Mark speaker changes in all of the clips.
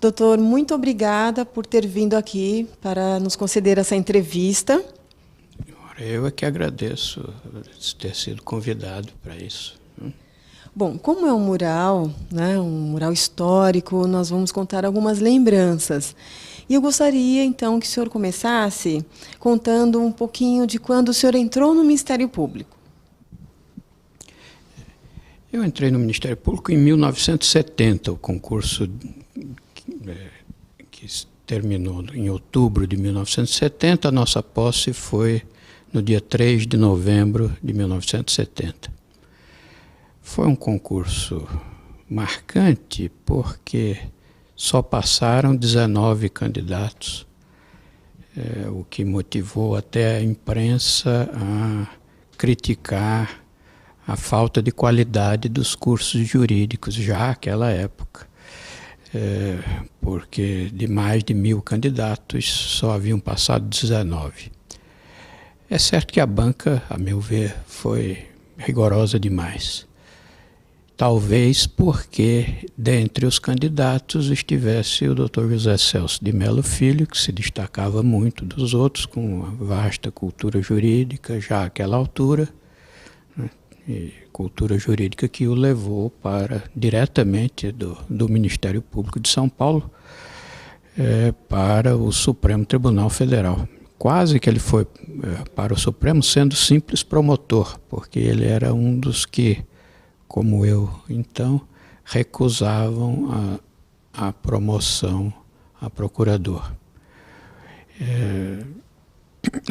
Speaker 1: Doutor, muito obrigada por ter vindo aqui para nos conceder essa entrevista.
Speaker 2: Eu é que agradeço ter sido convidado para isso.
Speaker 1: Bom, como é um mural, né, um mural histórico, nós vamos contar algumas lembranças. E eu gostaria, então, que o senhor começasse contando um pouquinho de quando o senhor entrou no Ministério Público.
Speaker 2: Eu entrei no Ministério Público em 1970, o concurso que terminou em outubro de 1970, a nossa posse foi no dia 3 de novembro de 1970. Foi um concurso marcante porque só passaram 19 candidatos, o que motivou até a imprensa a criticar a falta de qualidade dos cursos jurídicos já naquela época, porque de mais de 1.000 candidatos só haviam passado 19. É certo que a banca, a meu ver, foi rigorosa demais. Talvez porque, dentre os candidatos, estivesse o Dr. José Celso de Melo Filho, que se destacava muito dos outros, com uma vasta cultura jurídica já àquela altura, né? E cultura jurídica que o levou diretamente do Ministério Público de São Paulo para o Supremo Tribunal Federal. Quase que ele foi para o Supremo sendo simples promotor, porque ele era um dos que, como eu, então, recusavam a promoção a procurador.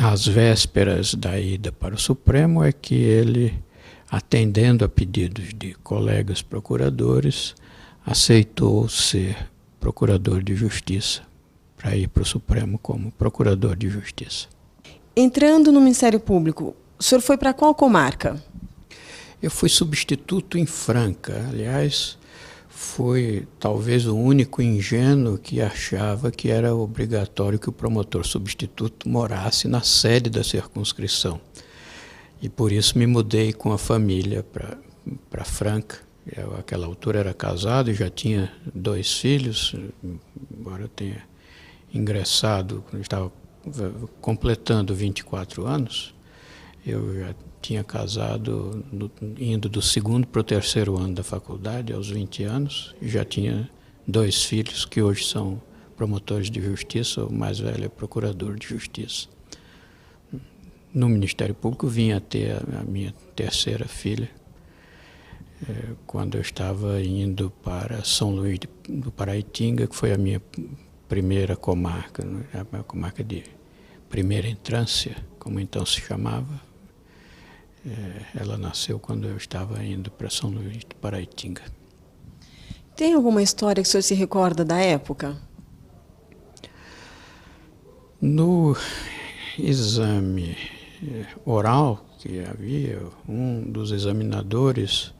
Speaker 2: Às vésperas da ida para o Supremo é que ele, atendendo a pedidos de colegas procuradores, aceitou ser procurador de justiça, para ir para o Supremo como procurador de justiça.
Speaker 1: Entrando no Ministério Público, o senhor foi para qual comarca?
Speaker 2: Eu fui substituto em Franca. Aliás, fui talvez o único ingênuo que achava que era obrigatório que o promotor substituto morasse na sede da circunscrição. E por isso me mudei com a família para Franca. Eu, àquela altura, era casado e já tinha 2 filhos, embora eu tenha ingressado, quando estava completando 24 anos, eu já tinha casado indo do 2º para o 3º ano da faculdade, aos 20 anos, e já tinha 2 filhos que hoje são promotores de justiça, o mais velho é procurador de justiça. No Ministério Público vim a ter a minha 3ª filha, quando eu estava indo para São Luís do Paraitinga, que foi a minha primeira comarca, a comarca de primeira entrância, como então se chamava. Ela nasceu quando eu estava indo para São Luís do Paraitinga.
Speaker 1: Tem alguma história que o senhor se recorda da época?
Speaker 2: No exame oral que havia, um dos examinadores,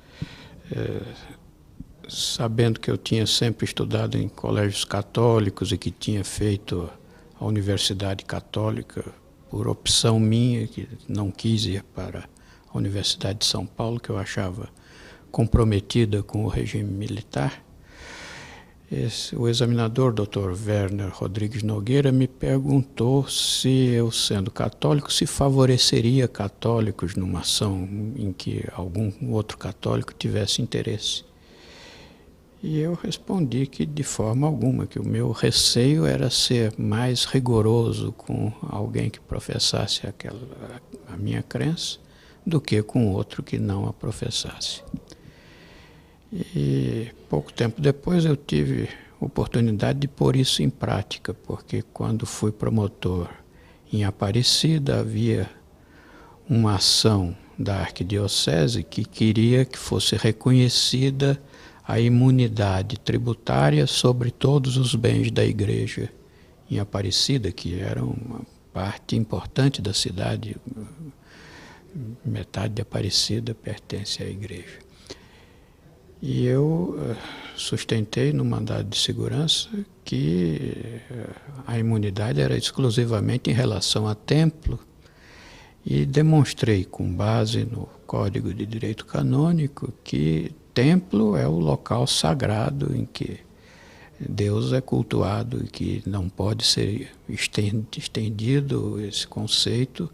Speaker 2: sabendo que eu tinha sempre estudado em colégios católicos e que tinha feito a Universidade Católica por opção minha, que não quis ir para a Universidade de São Paulo, que eu achava comprometida com o regime militar, o examinador, Dr. Werner Rodrigues Nogueira, me perguntou se eu, sendo católico, se favoreceria católicos numa ação em que algum outro católico tivesse interesse. E eu respondi que de forma alguma, que o meu receio era ser mais rigoroso com alguém que professasse a minha crença do que com outro que não a professasse. E pouco tempo depois eu tive oportunidade de pôr isso em prática, porque quando fui promotor em Aparecida havia uma ação da arquidiocese que queria que fosse reconhecida a imunidade tributária sobre todos os bens da igreja em Aparecida, que era uma parte importante da cidade. Metade de Aparecida pertence à igreja. E eu sustentei no mandado de segurança que a imunidade era exclusivamente em relação a templo e demonstrei, com base no Código de Direito Canônico, que templo é o local sagrado em que Deus é cultuado e que não pode ser estendido esse conceito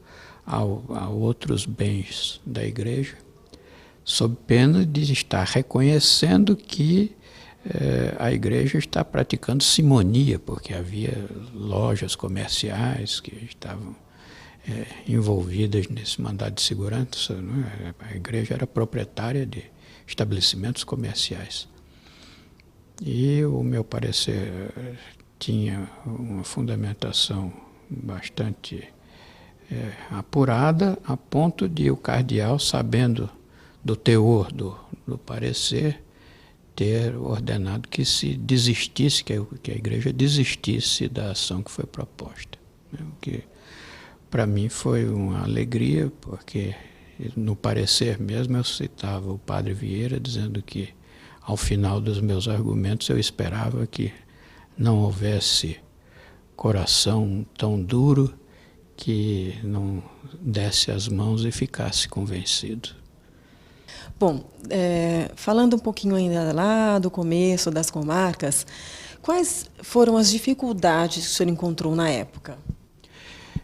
Speaker 2: a outros bens da igreja, sob pena de estar reconhecendo que a igreja está praticando simonia, porque havia lojas comerciais que estavam envolvidas nesse mandado de segurança, não é? A igreja era proprietária de estabelecimentos comerciais. E o meu parecer tinha uma fundamentação bastante apurada, a ponto de o cardeal, sabendo do teor do parecer, ter ordenado que se desistisse, que a igreja desistisse da ação que foi proposta. O que para mim foi uma alegria, porque no parecer mesmo eu citava o padre Vieira dizendo que ao final dos meus argumentos eu esperava que não houvesse coração tão duro que não desse as mãos e ficasse convencido.
Speaker 1: Bom, falando um pouquinho ainda lá do começo das comarcas, quais foram as dificuldades que o senhor encontrou na época?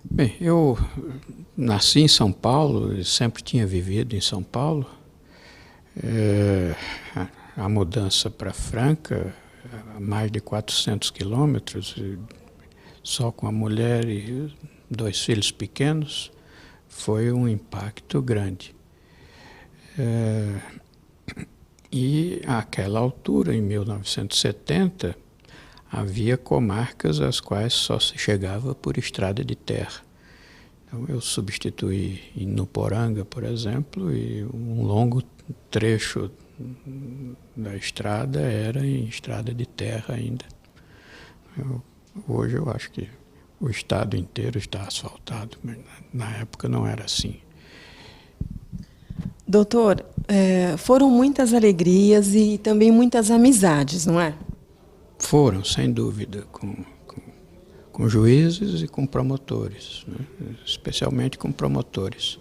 Speaker 2: Bem, eu nasci em São Paulo e sempre tinha vivido em São Paulo. A mudança para Franca, a mais de 400 quilômetros, só com a mulher e 2 filhos pequenos, foi um impacto grande. E àquela altura, em 1970, havia comarcas às quais só se chegava por estrada de terra. Então eu substituí em Nuporanga, por exemplo, e um longo trecho da estrada era em estrada de terra ainda. Hoje eu acho que o estado inteiro está asfaltado, mas na época não era assim.
Speaker 1: Doutor, foram muitas alegrias e também muitas amizades, não é?
Speaker 2: Foram, sem dúvida, com juízes e com promotores, né? Especialmente com promotores.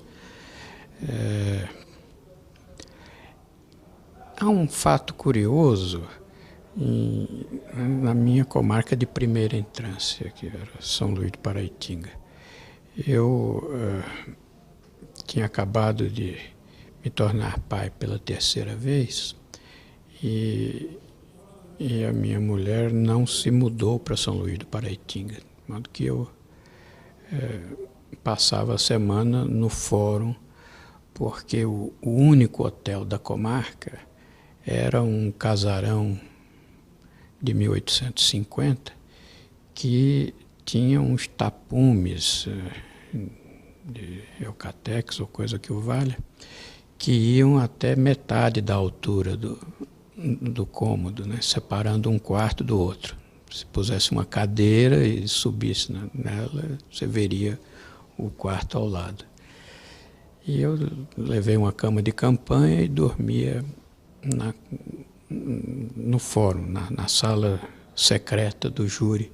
Speaker 2: Há um fato curioso na minha comarca de primeira entrância, que era São Luís de Paraitinga. Eu tinha acabado de me tornar pai pela 3ª vez e a minha mulher não se mudou para São Luís do Paraitinga, de modo que eu passava a semana no fórum, porque o único hotel da comarca era um casarão de 1850 que tinha uns tapumes de eucatex ou coisa que o valha, que iam até metade da altura do cômodo, né, separando um quarto do outro. Se pusesse uma cadeira e subisse nela, você veria o quarto ao lado. E eu levei uma cama de campanha e dormia no fórum, na sala secreta do júri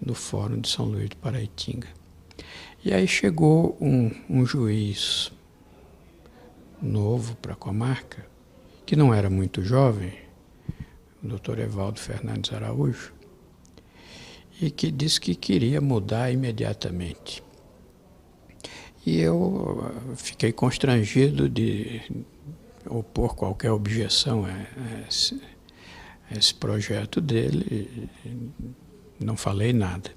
Speaker 2: do Fórum de São Luís de Paraitinga. E aí chegou um juiz novo para a comarca, que não era muito jovem, o doutor Evaldo Fernandes Araújo, e que disse que queria mudar imediatamente. E eu fiquei constrangido de opor qualquer objeção a esse projeto dele, não falei nada.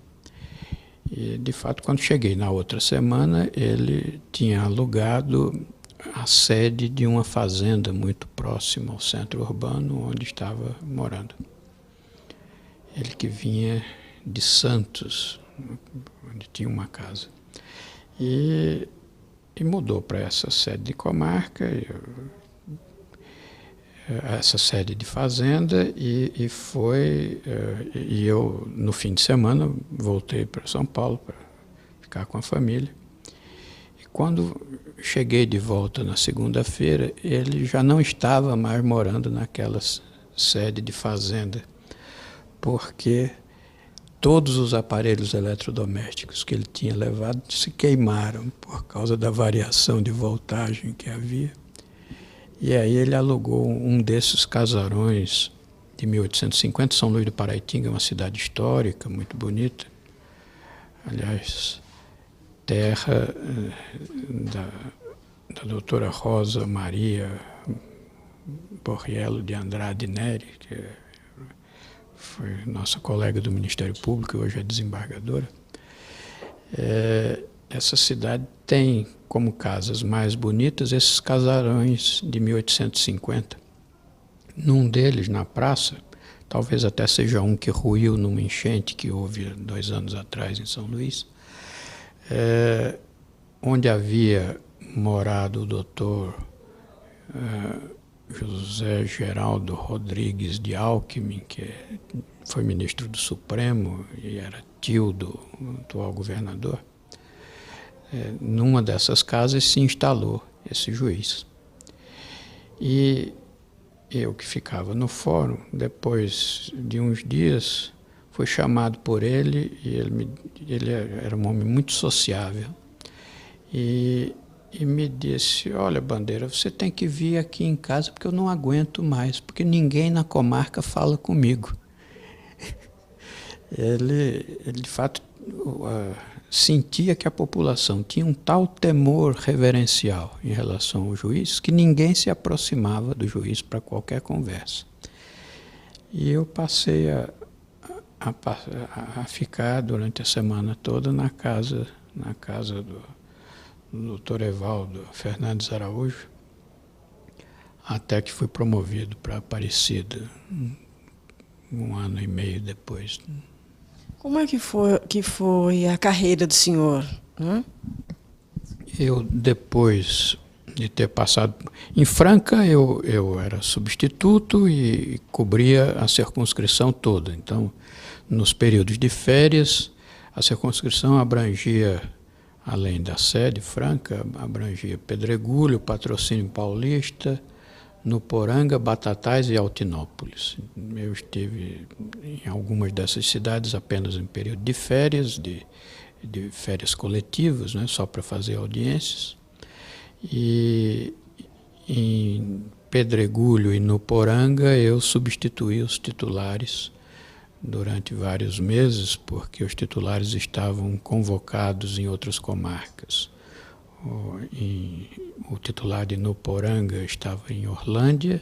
Speaker 2: E, de fato, quando cheguei na outra semana, ele tinha alugado a sede de uma fazenda muito próxima ao centro urbano onde estava morando. Ele que vinha de Santos, onde tinha uma casa. E mudou para essa sede de comarca, essa sede de fazenda, e eu, no fim de semana, voltei para São Paulo para ficar com a família. E quando cheguei de volta na segunda-feira, ele já não estava mais morando naquela sede de fazenda, porque todos os aparelhos eletrodomésticos que ele tinha levado se queimaram por causa da variação de voltagem que havia. E aí ele alugou um desses casarões de 1850. São Luís do Paraitinga é uma cidade histórica, muito bonita. Aliás, terra da doutora Rosa Maria Borriello de Andrade Neri, que foi nossa colega do Ministério Público e hoje é desembargadora. Essa cidade tem como casas mais bonitas esses casarões de 1850. Num deles, na praça, talvez até seja um que ruiu numa enchente que houve 2 anos atrás em São Luís, onde havia morado o doutor José Geraldo Rodrigues de Alckmin, que foi ministro do Supremo e era tio do atual governador. Numa dessas casas se instalou esse juiz. E eu, que ficava no fórum, depois de uns dias, fui chamado por ele, e ele era um homem muito sociável, e me disse: olha, Bandeira, você tem que vir aqui em casa porque eu não aguento mais, porque ninguém na comarca fala comigo. Ele de fato, sentia que a população tinha um tal temor reverencial em relação ao juiz que ninguém se aproximava do juiz para qualquer conversa. E eu passei a ficar durante a semana toda na casa do Dr. Evaldo Fernandes Araújo, até que fui promovido para Aparecida 1 ano e meio depois.
Speaker 1: Como é que foi a carreira do senhor?
Speaker 2: Eu, depois de ter passado em Franca, eu era substituto e cobria a circunscrição toda. Então, nos períodos de férias, a circunscrição abrangia, além da sede Franca, abrangia Pedregulho, Patrocínio Paulista, Nuporanga, Batatais e Altinópolis. Eu estive em algumas dessas cidades apenas em período de férias, de férias coletivas, né, só para fazer audiências. E em Pedregulho e Nuporanga eu substituí os titulares durante vários meses, porque os titulares estavam convocados em outras comarcas. O titular de Nuporanga estava em Orlândia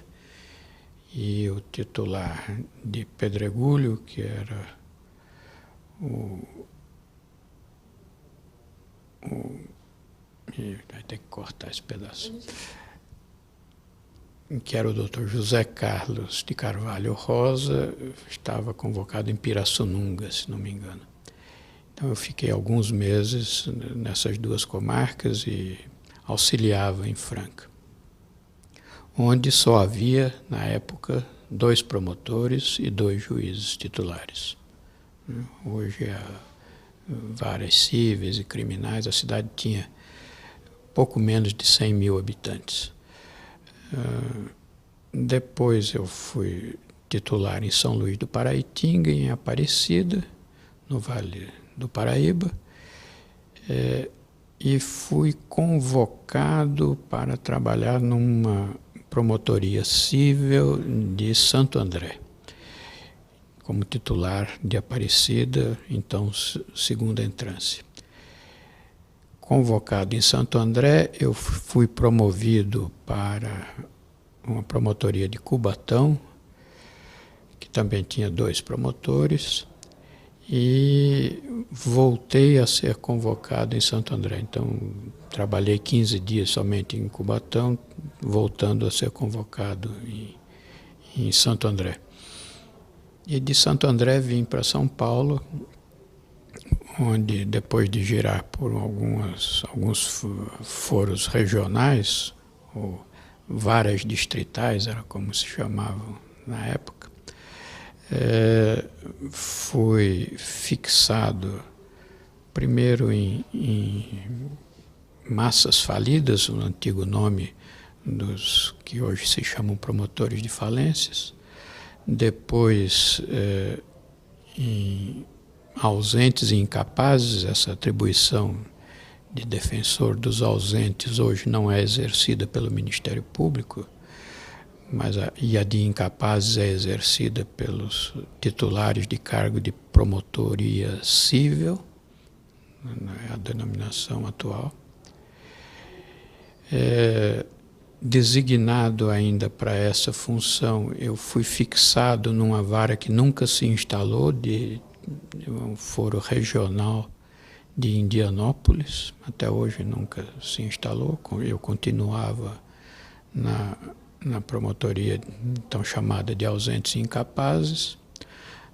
Speaker 2: e o titular de Pedregulho, que era vai ter que cortar esse pedaço, que era o Dr. José Carlos de Carvalho Rosa, estava convocado em Pirassununga, se não me engano. Então eu fiquei alguns meses nessas 2 comarcas e auxiliava em Franca, onde só havia, na época, 2 promotores e 2 juízes titulares. Hoje há várias cíveis e criminais, a cidade tinha pouco menos de 100 mil habitantes. Depois eu fui titular em São Luís do Paraitinga, em Aparecida, no Vale do Paraíba, e fui convocado para trabalhar numa promotoria cível de Santo André, como titular de Aparecida, então segunda entrância. Convocado em Santo André, eu fui promovido para uma promotoria de Cubatão, que também tinha 2 promotores, e voltei a ser convocado em Santo André. Então, trabalhei 15 dias somente em Cubatão, voltando a ser convocado em Santo André. E de Santo André vim para São Paulo, onde, depois de girar por alguns foros regionais, ou varas distritais, era como se chamavam na época, fui fixado primeiro em massas falidas, o antigo nome dos que hoje se chamam promotores de falências, depois em ausentes e incapazes. Essa atribuição de defensor dos ausentes hoje não é exercida pelo Ministério Público, e a de incapazes é exercida pelos titulares de cargo de promotoria civil, é a denominação atual. Designado ainda para essa função, eu fui fixado numa vara que nunca se instalou, de um foro regional de Indianópolis, até hoje nunca se instalou. Eu continuava na promotoria então chamada de ausentes e incapazes,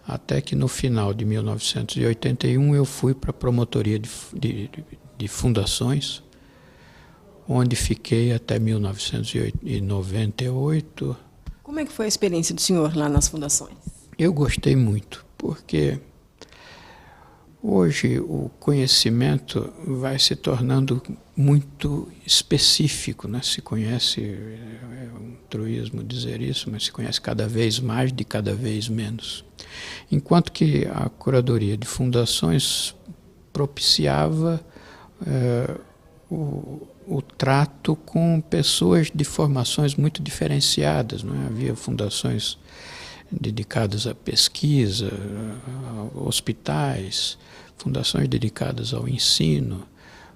Speaker 2: até que no final de 1981 eu fui para a promotoria de fundações, onde fiquei até 1998.
Speaker 1: Como é que foi a experiência do senhor lá nas fundações?
Speaker 2: Eu gostei muito, porque hoje o conhecimento vai se tornando muito específico, né? Se conhece, é um truísmo dizer isso, mas se conhece cada vez mais de cada vez menos. Enquanto que a curadoria de fundações propiciava o trato com pessoas de formações muito diferenciadas, não é? Havia fundações dedicadas à pesquisa, a hospitais, fundações dedicadas ao ensino,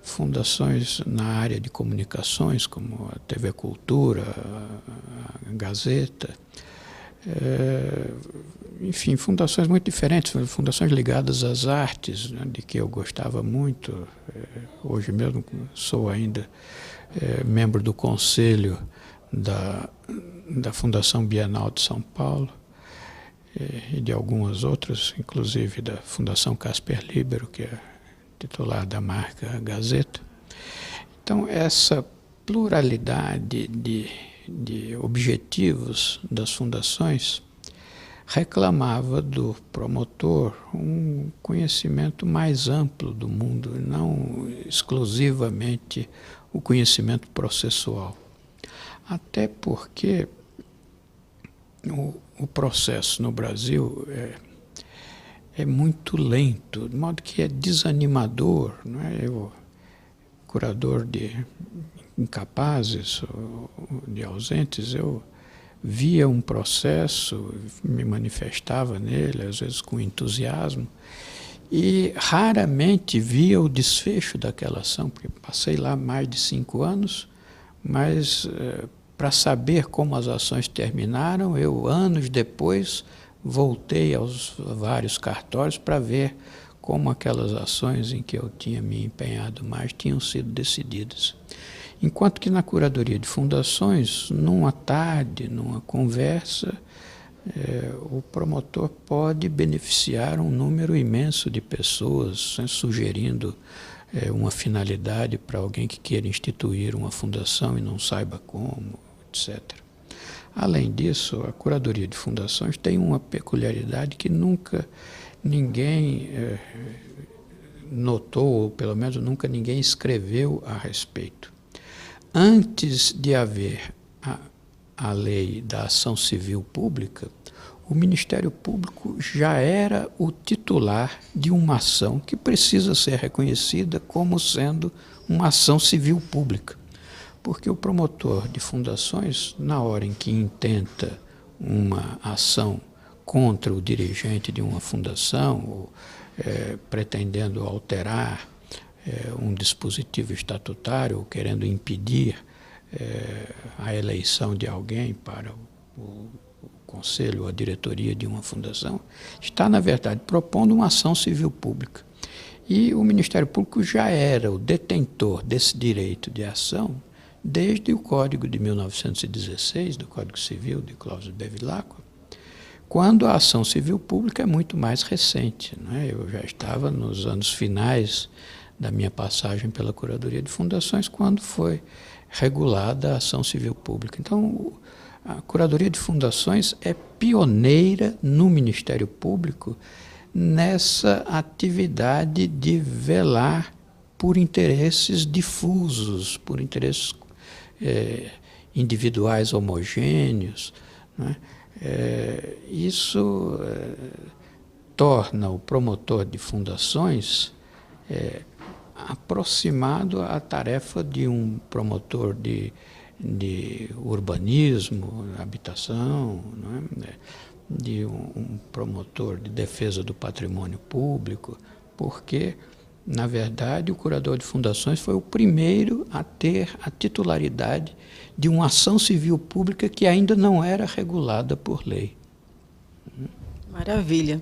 Speaker 2: fundações na área de comunicações, como a TV Cultura, a Gazeta, enfim, fundações muito diferentes, fundações ligadas às artes, né, de que eu gostava muito. Hoje mesmo sou ainda membro do conselho da Fundação Bienal de São Paulo e de algumas outras, inclusive da Fundação Casper Libero, que é titular da marca Gazeta. Então, essa pluralidade de objetivos das fundações reclamava do promotor um conhecimento mais amplo do mundo, não exclusivamente o conhecimento processual. Até porque o processo no Brasil é muito lento, de modo que é desanimador, não é? Eu, curador de incapazes, de ausentes, eu via um processo, me manifestava nele, às vezes com entusiasmo, e raramente via o desfecho daquela ação, porque passei lá mais de 5 anos, mas para saber como as ações terminaram, eu, anos depois, voltei aos vários cartórios para ver como aquelas ações em que eu tinha me empenhado mais tinham sido decididas. Enquanto que na curadoria de fundações, numa tarde, numa conversa, o promotor pode beneficiar um número imenso de pessoas, sugerindo uma finalidade para alguém que queira instituir uma fundação e não saiba como, etc. Além disso, a curadoria de fundações tem uma peculiaridade que nunca ninguém notou, ou pelo menos nunca ninguém escreveu a respeito. Antes de haver a lei da ação civil pública, o Ministério Público já era o titular de uma ação que precisa ser reconhecida como sendo uma ação civil pública. Porque o promotor de fundações, na hora em que intenta uma ação contra o dirigente de uma fundação, ou pretendendo alterar um dispositivo estatutário, ou querendo impedir a eleição de alguém para o conselho ou a diretoria de uma fundação, está, na verdade, propondo uma ação civil pública. E o Ministério Público já era o detentor desse direito de ação desde o Código de 1916, do Código Civil de Clóvis Bevilacqua, quando a ação civil pública é muito mais recente, não é? Eu já estava nos anos finais da minha passagem pela Curadoria de Fundações, quando foi regulada a ação civil pública. Então, a Curadoria de Fundações é pioneira no Ministério Público nessa atividade de velar por interesses difusos, por interesses individuais homogêneos, né? Isso torna o promotor de fundações aproximado à tarefa de um promotor de de urbanismo, habitação, não é? De um promotor de defesa do patrimônio público, porque, na verdade, o curador de fundações foi o primeiro a ter a titularidade de uma ação civil pública que ainda não era regulada por lei.
Speaker 1: Maravilha.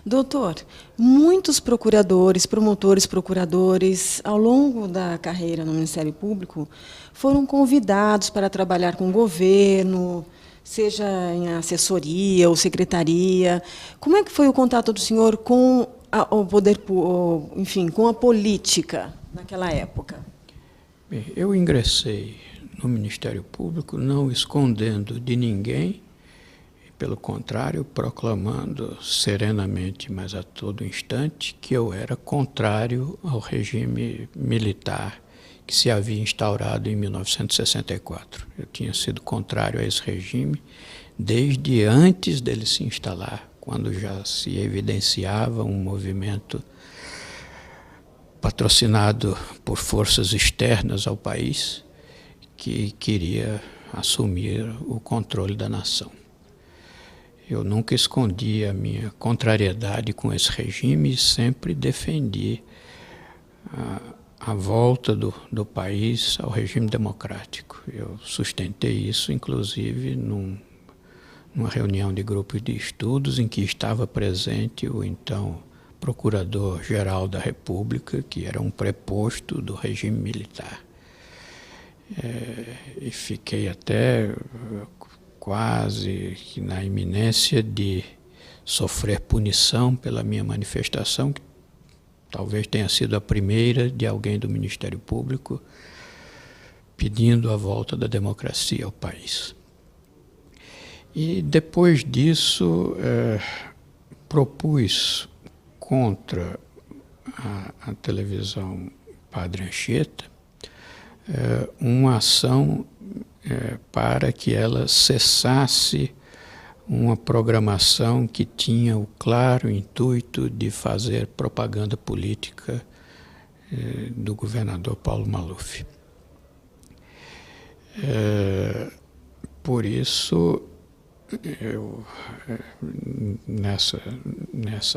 Speaker 1: Doutor, muitos procuradores, promotores, procuradores, ao longo da carreira no Ministério Público, foram convidados para trabalhar com o governo, seja em assessoria ou secretaria. Como é que foi o contato do senhor com o poder, enfim, com a política naquela época?
Speaker 2: Bem, eu ingressei no Ministério Público não escondendo de ninguém, pelo contrário, proclamando serenamente, mas a todo instante, que eu era contrário ao regime militar que se havia instaurado em 1964. Eu tinha sido contrário a esse regime desde antes dele se instalar, quando já se evidenciava um movimento patrocinado por forças externas ao país que queria assumir o controle da nação. Eu nunca escondi a minha contrariedade com esse regime e sempre defendi a volta do país ao regime democrático. Eu sustentei isso, inclusive, numa reunião de grupo de estudos em que estava presente o então Procurador-Geral da República, que era um preposto do regime militar. E fiquei até quase que na iminência de sofrer punição pela minha manifestação, que talvez tenha sido a primeira de alguém do Ministério Público pedindo a volta da democracia ao país. E depois disso propus contra a televisão Padre Anchieta uma ação para que ela cessasse uma programação que tinha o claro intuito de fazer propaganda política do governador Paulo Maluf. Por isso, eu, nessa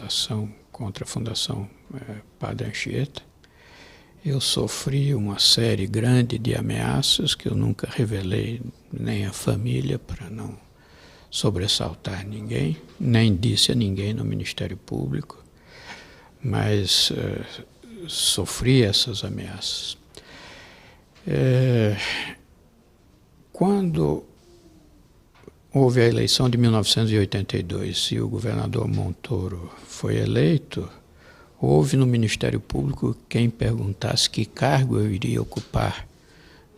Speaker 2: ação contra a Fundação Padre Anchieta, eu sofri uma série grande de ameaças que eu nunca revelei nem à família para não sobressaltar ninguém, nem disse a ninguém no Ministério Público, mas sofri essas ameaças. Quando houve a eleição de 1982 e o governador Montoro foi eleito, houve no Ministério Público quem perguntasse que cargo eu iria ocupar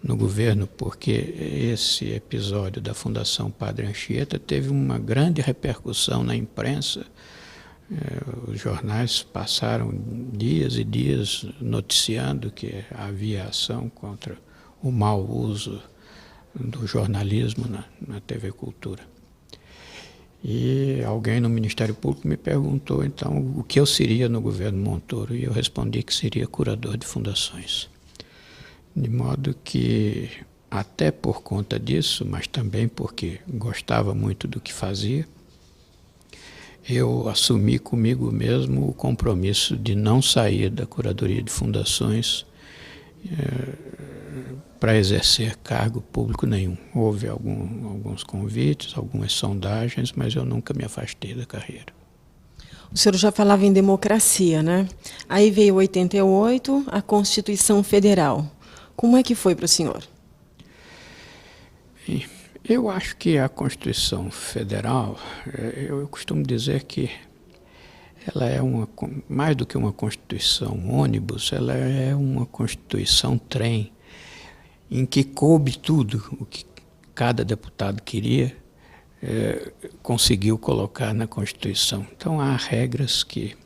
Speaker 2: no governo, porque esse episódio da Fundação Padre Anchieta teve uma grande repercussão na imprensa. Os jornais passaram dias e dias noticiando que havia ação contra o mau uso do jornalismo na TV Cultura. E alguém no Ministério Público me perguntou, então, o que eu seria no governo Montoro, e eu respondi que seria curador de fundações. De modo que, até por conta disso, mas também porque gostava muito do que fazia, eu assumi comigo mesmo o compromisso de não sair da curadoria de fundações para exercer cargo público nenhum. Houve alguns convites, algumas sondagens, mas eu nunca me afastei da carreira.
Speaker 1: O senhor já falava em democracia, né? Aí veio 88, a Constituição Federal. Como é que foi para o senhor?
Speaker 2: Eu acho que a Constituição Federal, eu costumo dizer que ela é mais do que uma Constituição ônibus, ela é uma Constituição trem, em que coube tudo o que cada deputado queria, conseguiu colocar na Constituição. Então há regras que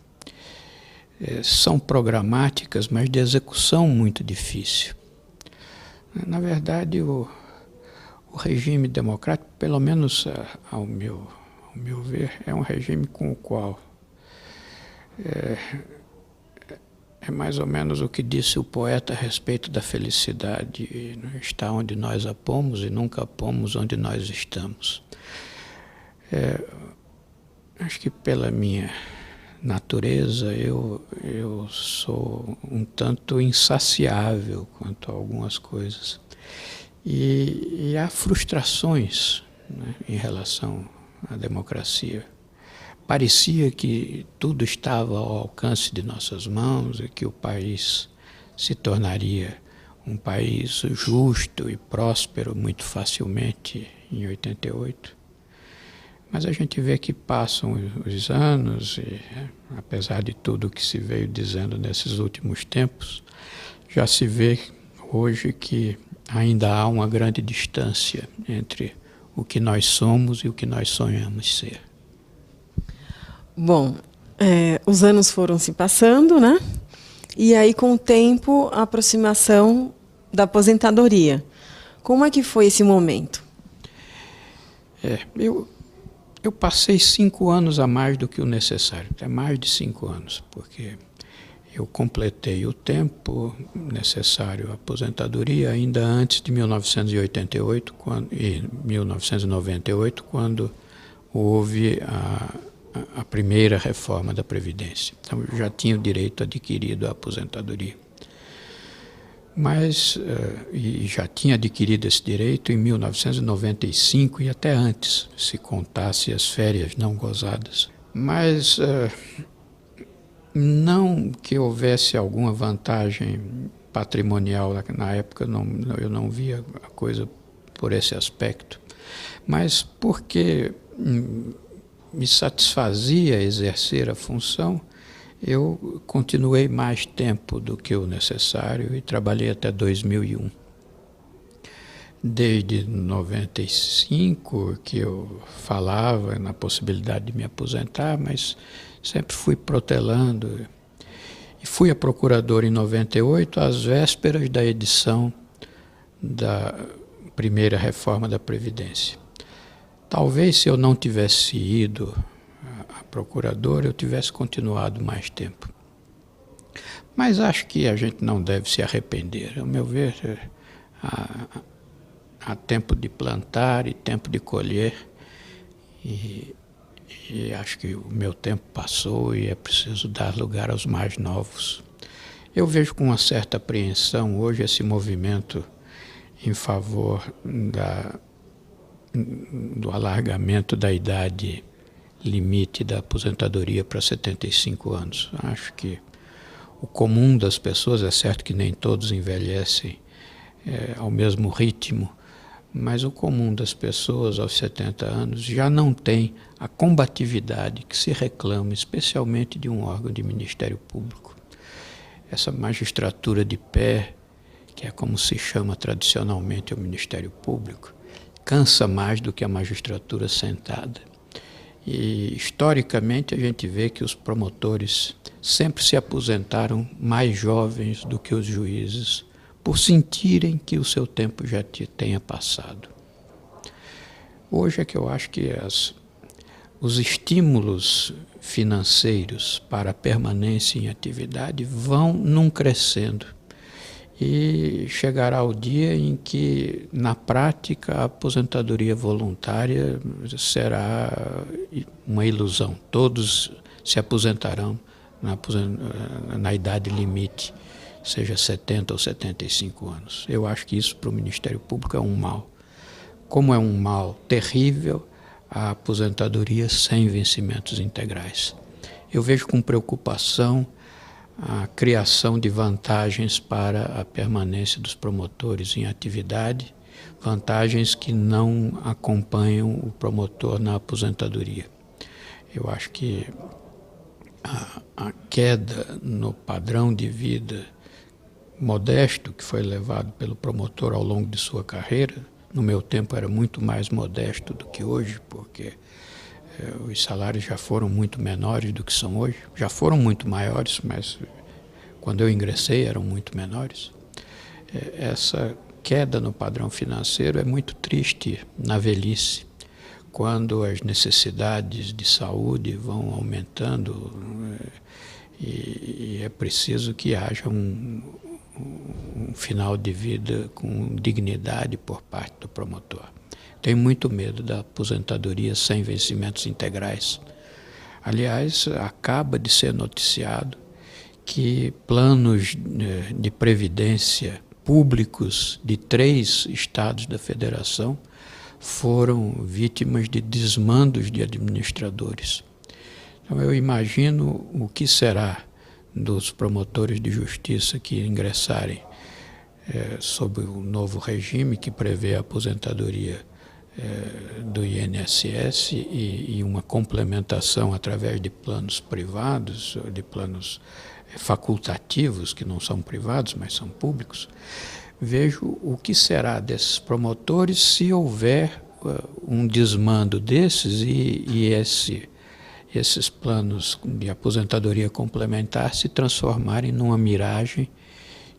Speaker 2: são programáticas, mas de execução muito difícil. Na verdade, o regime democrático, pelo menos ao meu ver, é um regime com o qual É mais ou menos o que disse o poeta a respeito da felicidade. Está onde nós a pomos e nunca a pomos onde nós estamos. Acho que pela minha natureza eu sou um tanto insaciável quanto a algumas coisas. E há frustrações, né, em relação à democracia. Parecia que tudo estava ao alcance de nossas mãos e que o país se tornaria um país justo e próspero muito facilmente em 88. Mas a gente vê que passam os anos e, apesar de tudo o que se veio dizendo nesses últimos tempos, já se vê hoje que ainda há uma grande distância entre o que nós somos e o que nós sonhamos ser.
Speaker 1: Bom, os anos foram se passando, né? E aí, com o tempo, a aproximação da aposentadoria. Como é que foi esse momento?
Speaker 2: Eu passei 5 anos a mais do que o necessário, até mais de 5 anos, porque eu completei o tempo necessário à aposentadoria ainda antes de 1988 e 1998, quando houve a primeira reforma da Previdência. Então, eu já tinha o direito adquirido à aposentadoria. Mas, e já tinha adquirido esse direito em 1995 e até antes, se contasse as férias não gozadas. Mas não que houvesse alguma vantagem patrimonial na época, eu não via a coisa por esse aspecto, mas porque me satisfazia exercer a função, eu continuei mais tempo do que o necessário e trabalhei até 2001. Desde 95 que eu falava na possibilidade de me aposentar, mas sempre fui protelando. E fui a procurador em 98, às vésperas da edição da primeira reforma da Previdência. Talvez se eu não tivesse ido a procurador, eu tivesse continuado mais tempo. Mas acho que a gente não deve se arrepender. Ao meu ver, há tempo de plantar e tempo de colher. E acho que o meu tempo passou e é preciso dar lugar aos mais novos. Eu vejo com uma certa apreensão hoje esse movimento em favor do alargamento da idade limite da aposentadoria para 75 anos. Acho que o comum das pessoas, é certo que nem todos envelhecem ao mesmo ritmo, mas o comum das pessoas aos 70 anos já não tem a combatividade que se reclama, especialmente de um órgão de Ministério Público. Essa magistratura de pé, que é como se chama tradicionalmente o Ministério Público, cansa mais do que a magistratura sentada. E, historicamente, a gente vê que os promotores sempre se aposentaram mais jovens do que os juízes, por sentirem que o seu tempo já tenha passado. Hoje é que eu acho que os estímulos financeiros para a permanência em atividade vão num crescendo. E chegará o dia em que, na prática, a aposentadoria voluntária será uma ilusão. Todos se aposentarão na idade limite, seja 70 ou 75 anos. Eu acho que isso para o Ministério Público é um mal. Como é um mal terrível, a aposentadoria sem vencimentos integrais. Eu vejo com preocupação a criação de vantagens para a permanência dos promotores em atividade, vantagens que não acompanham o promotor na aposentadoria. Eu acho que a queda no padrão de vida modesto que foi levado pelo promotor ao longo de sua carreira, no meu tempo era muito mais modesto do que hoje, porque os salários já foram muito menores do que são hoje. Já foram muito maiores, mas quando eu ingressei eram muito menores. Essa queda no padrão financeiro é muito triste na velhice, quando as necessidades de saúde vão aumentando e é preciso que haja um final de vida com dignidade por parte do promotor. Tenho muito medo da aposentadoria sem vencimentos integrais. Aliás, acaba de ser noticiado que planos de previdência públicos de 3 estados da federação foram vítimas de desmandos de administradores. Então, eu imagino o que será dos promotores de justiça que ingressarem sob o novo regime que prevê a aposentadoria do INSS e uma complementação através de planos privados, de planos facultativos, que não são privados, mas são públicos. Vejo o que será desses promotores se houver um desmando desses e esses planos de aposentadoria complementar se transformarem numa miragem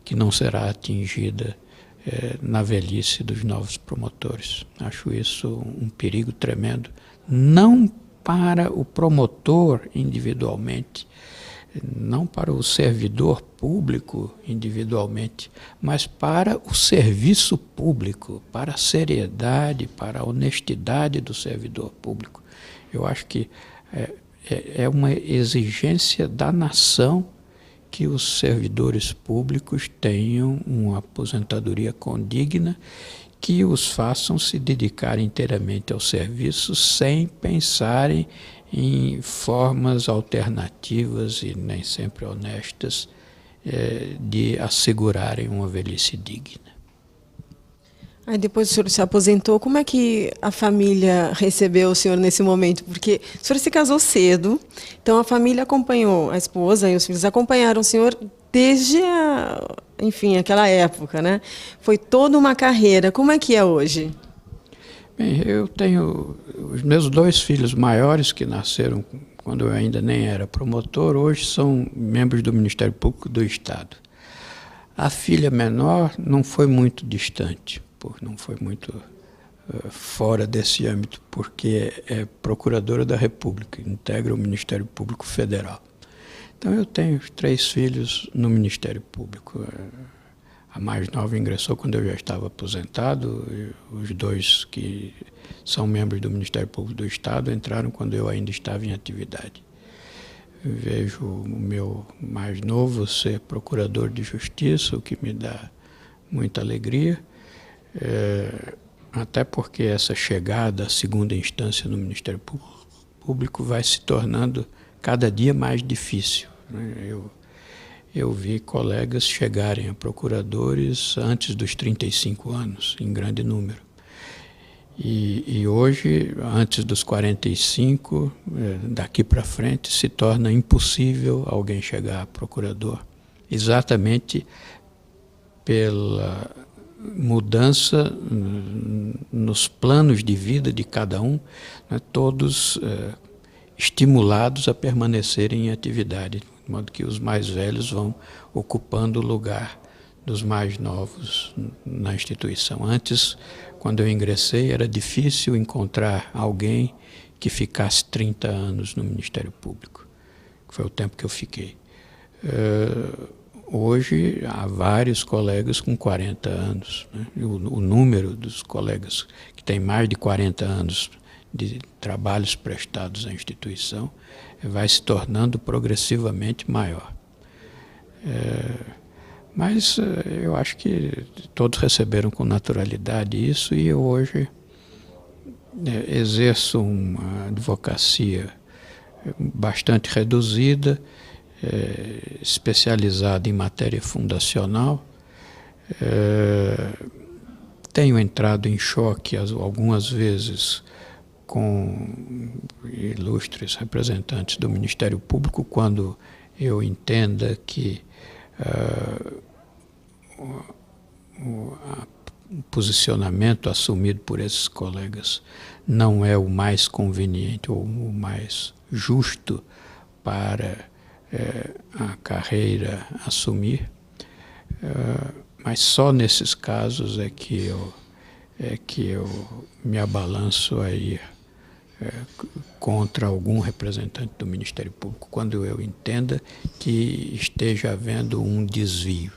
Speaker 2: que não será atingida na velhice dos novos promotores. Acho isso um perigo tremendo, não para o promotor individualmente, não para o servidor público individualmente, mas para o serviço público, para a seriedade, para a honestidade do servidor público. Eu acho que é uma exigência da nação que os servidores públicos tenham uma aposentadoria condigna, que os façam se dedicar inteiramente ao serviço sem pensarem em formas alternativas e nem sempre honestas de assegurarem uma velhice digna.
Speaker 1: Aí depois o senhor se aposentou, como é que a família recebeu o senhor nesse momento? Porque o senhor se casou cedo, então a família acompanhou, a esposa e os filhos acompanharam o senhor desde, aquela época, né? Foi toda uma carreira. Como é que é hoje?
Speaker 2: Bem, eu tenho os meus 2 filhos maiores que nasceram quando eu ainda nem era promotor, hoje são membros do Ministério Público do Estado. A filha menor não foi muito distante, não foi muito fora desse âmbito, porque é procuradora da República, integra o Ministério Público Federal. Então eu tenho 3 filhos no Ministério Público. A mais nova ingressou quando eu já estava aposentado, os 2 que são membros do Ministério Público do Estado entraram quando eu ainda estava em atividade. Vejo o meu mais novo ser procurador de justiça, o que me dá muita alegria, até porque essa chegada à segunda instância no Ministério Público vai se tornando cada dia mais difícil, né? Eu vi colegas chegarem a procuradores antes dos 35 anos, em grande número. E hoje, antes dos 45, daqui para frente, se torna impossível alguém chegar a procurador, exatamente pela mudança nos planos de vida de cada um, né, todos estimulados a permanecerem em atividade, de modo que os mais velhos vão ocupando o lugar dos mais novos na instituição. Antes, quando eu ingressei, era difícil encontrar alguém que ficasse 30 anos no Ministério Público, que foi o tempo que eu fiquei. Hoje, há vários colegas com 40 anos, né? O número dos colegas que têm mais de 40 anos de trabalhos prestados à instituição vai se tornando progressivamente maior. Mas eu acho que todos receberam com naturalidade isso e eu hoje exerço uma advocacia bastante reduzida, especializada em matéria fundacional. Tenho entrado em choque algumas vezes com ilustres representantes do Ministério Público quando eu entenda que o posicionamento assumido por esses colegas não é o mais conveniente ou o mais justo para a carreira assumir, mas só nesses casos é que eu me abalanço a ir contra algum representante do Ministério Público quando eu entenda que esteja havendo um desvio.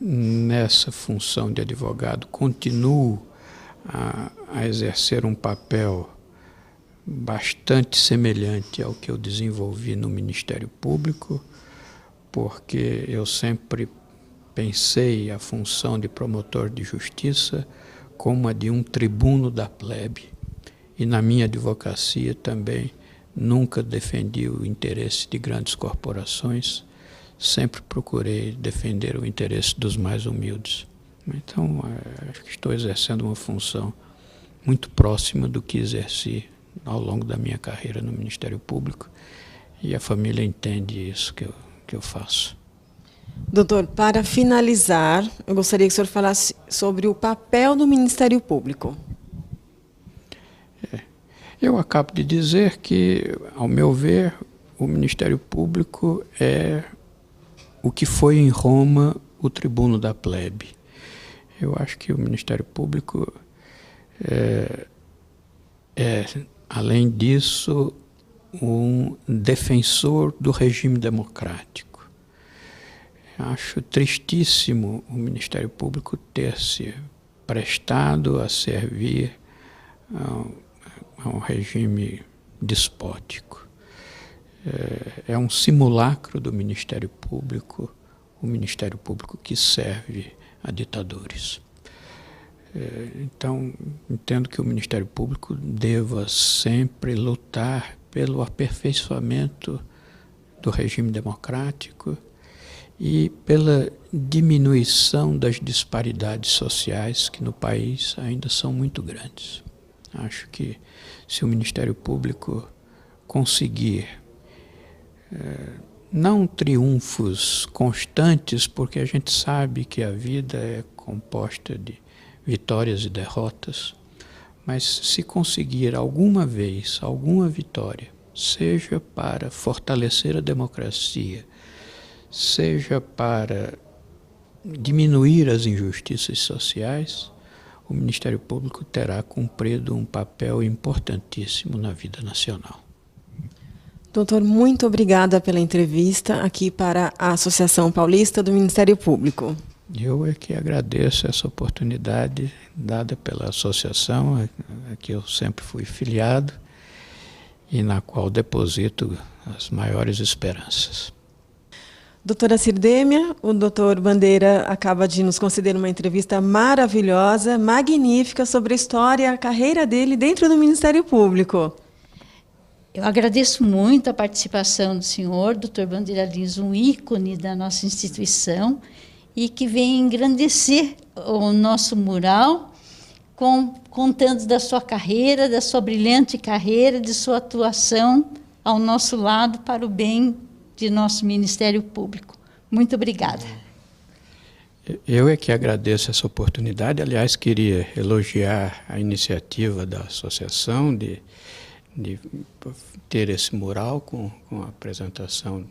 Speaker 2: Nessa função de advogado, continuo a exercer um papel bastante semelhante ao que eu desenvolvi no Ministério Público, porque eu sempre pensei a função de promotor de justiça como a de um tribuno da plebe. E na minha advocacia também nunca defendi o interesse de grandes corporações, sempre procurei defender o interesse dos mais humildes. Então, acho que estou exercendo uma função muito próxima do que exerci ao longo da minha carreira no Ministério Público, e a família entende isso que eu faço.
Speaker 1: Doutor, para finalizar, eu gostaria que o senhor falasse sobre o papel do Ministério Público.
Speaker 2: Eu acabo de dizer que, ao meu ver, o Ministério Público é o que foi em Roma o tribuno da plebe. Eu acho que o Ministério Público além disso, um defensor do regime democrático. Acho tristíssimo o Ministério Público ter se prestado a servir a um regime despótico. É um simulacro do Ministério Público, o Ministério Público que serve a ditadores. Então, entendo que o Ministério Público deva sempre lutar pelo aperfeiçoamento do regime democrático e pela diminuição das disparidades sociais que no país ainda são muito grandes. Acho que se o Ministério Público conseguir não triunfos constantes, porque a gente sabe que a vida é composta de vitórias e derrotas, mas se conseguir alguma vez alguma vitória, seja para fortalecer a democracia, seja para diminuir as injustiças sociais, o Ministério Público terá cumprido um papel importantíssimo na vida nacional.
Speaker 1: Doutor, muito obrigada pela entrevista aqui para a Associação Paulista do Ministério Público.
Speaker 2: Eu é que agradeço essa oportunidade dada pela associação, a que eu sempre fui filiado e na qual deposito as maiores esperanças.
Speaker 1: Doutora Cirdêmia, o doutor Bandeira acaba de nos conceder uma entrevista maravilhosa, magnífica, sobre a história e a carreira dele dentro do Ministério Público.
Speaker 3: Eu agradeço muito a participação do senhor, doutor Bandeira Lins, um ícone da nossa instituição, e que vem engrandecer o nosso mural, contando da sua carreira, da sua brilhante carreira, de sua atuação ao nosso lado para o bem de nosso Ministério Público. Muito obrigada.
Speaker 2: Eu é que agradeço essa oportunidade. Aliás, queria elogiar a iniciativa da associação de ter esse mural com a apresentação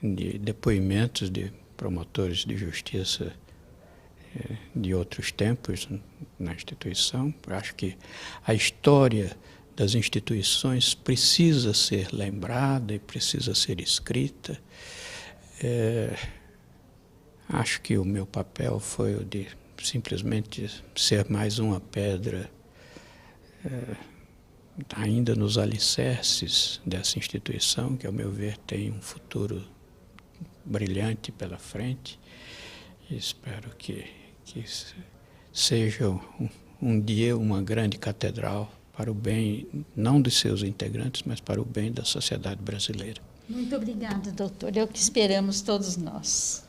Speaker 2: de depoimentos de promotores de justiça de outros tempos na instituição. Acho que a história das instituições precisa ser lembrada e precisa ser escrita. Acho que o meu papel foi o de simplesmente ser mais uma pedra ainda nos alicerces dessa instituição, que, ao meu ver, tem um futuro brilhante pela frente. E espero que seja um dia uma grande catedral para o bem, não dos seus integrantes, mas para o bem da sociedade brasileira.
Speaker 3: Muito obrigada, doutor. É o que esperamos todos nós.